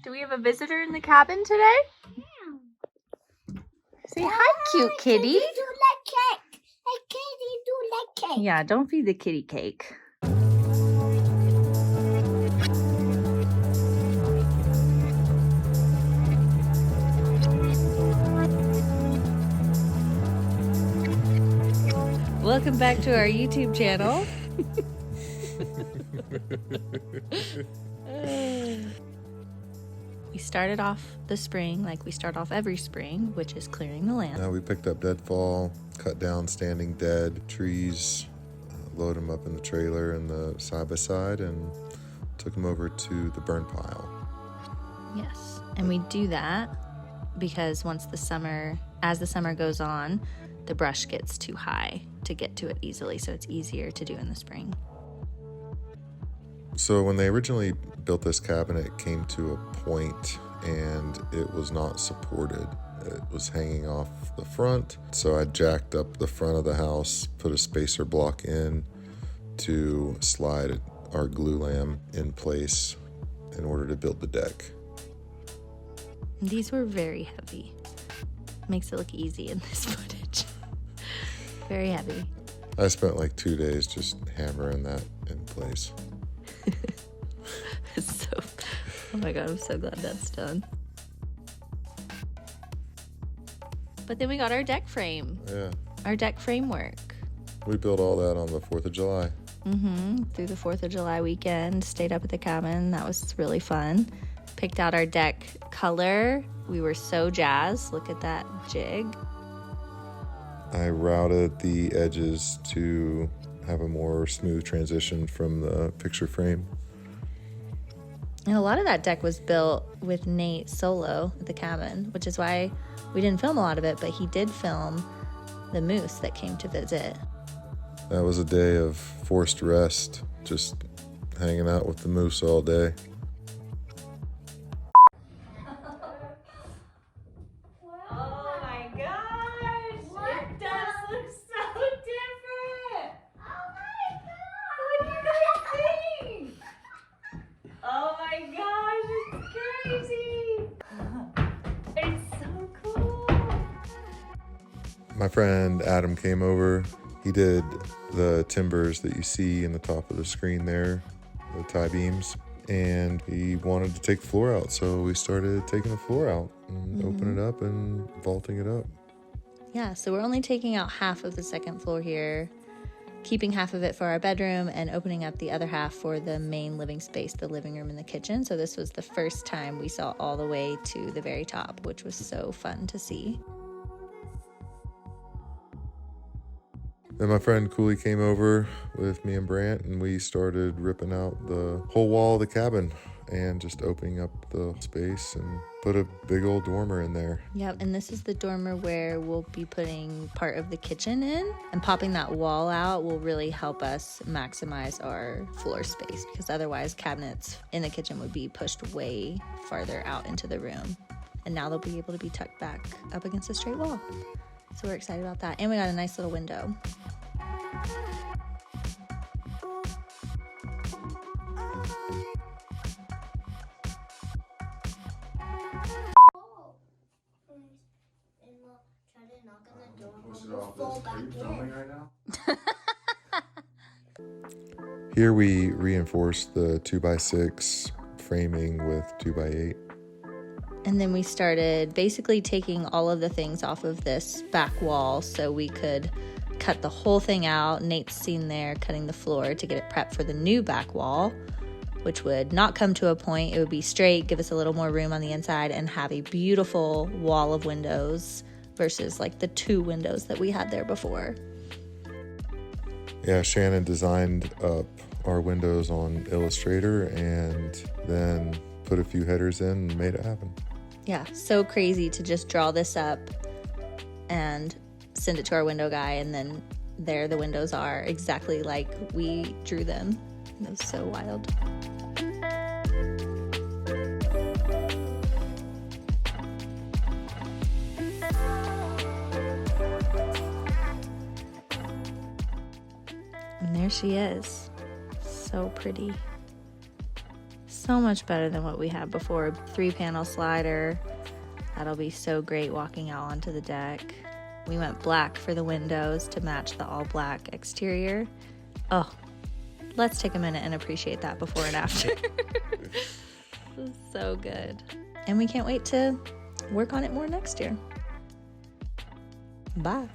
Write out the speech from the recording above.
Do we have a visitor in the cabin today? Say hi, cute kitty. Kitty do like cake. Hey, kitty do like cake. Yeah, don't feed the kitty cake. Welcome back to our YouTube channel. We started off the spring like we start off every spring, which is clearing the land. Now we picked up deadfall, cut down standing dead trees, load them up in the trailer and the side-by-side, and took them over to the burn pile. Yes, and we do that because as the summer goes on, the brush gets too high to get to it easily, so it's easier to do in the spring. So when they originally built this cabin, it came to a point and it was not supported. It was hanging off the front. So I jacked up the front of the house, put a spacer block in to slide our glue lam in place in order to build the deck. These were very heavy. Makes it look easy in this footage. Very heavy. I spent like 2 days just hammering that in place. Oh my god, I'm so glad that's done. But then we got our deck frame. Yeah. Our deck framework. We built all that on the 4th of July. Through the 4th of July weekend, stayed up at the cabin. That was really fun. Picked out our deck color. We were so jazzed. Look at that jig. I routed the edges to have a more smooth transition from the picture frame. And a lot of that deck was built with Nate solo at the cabin, which is why we didn't film a lot of it, but he did film the moose that came to visit. That was a day of forced rest, just hanging out with the moose all day. Oh my gosh! It does look so different! Oh my god! What do you guys think? Oh my gosh, it's crazy! It's so cool! My friend Adam came over. He did the timbers that you see in the top of the screen there, the tie beams, and he wanted to take the floor out, so we started taking the floor out and opening it up and vaulting it up. Yeah, so we're only taking out half of the second floor here, keeping half of it for our bedroom and opening up the other half for the main living space, the living room and the kitchen. So this was the first time we saw all the way to the very top, which was so fun to see. Then my friend Cooley came over with me and Brant, and we started ripping out the whole wall of the cabin and just opening up the space and put a big old dormer in there. Yep, and this is the dormer where we'll be putting part of the kitchen in, and popping that wall out will really help us maximize our floor space, because otherwise cabinets in the kitchen would be pushed way farther out into the room. And now they'll be able to be tucked back up against a straight wall. So we're excited about that. And we got a nice little window. Here we reinforced the 2x6 framing with 2x8. And then we started basically taking all of the things off of this back wall so we could cut the whole thing out. Nate's seen there cutting the floor to get it prepped for the new back wall, which would not come to a point. It would be straight, give us a little more room on the inside, and have a beautiful wall of windows versus like the 2 windows that we had there before. Yeah, Shannon designed up our windows on Illustrator and then put a few headers in and made it happen. Yeah, so crazy to just draw this up and send it to our window guy, and then there the windows are exactly like we drew them. That was so wild. And there she is. So pretty. So so much better than what we had before. 3-panel slider. That'll be so great walking out onto the deck. We went black for the windows to match the all black exterior. Oh, let's take a minute and appreciate that before and after. This is so good. And we can't wait to work on it more next year. Bye.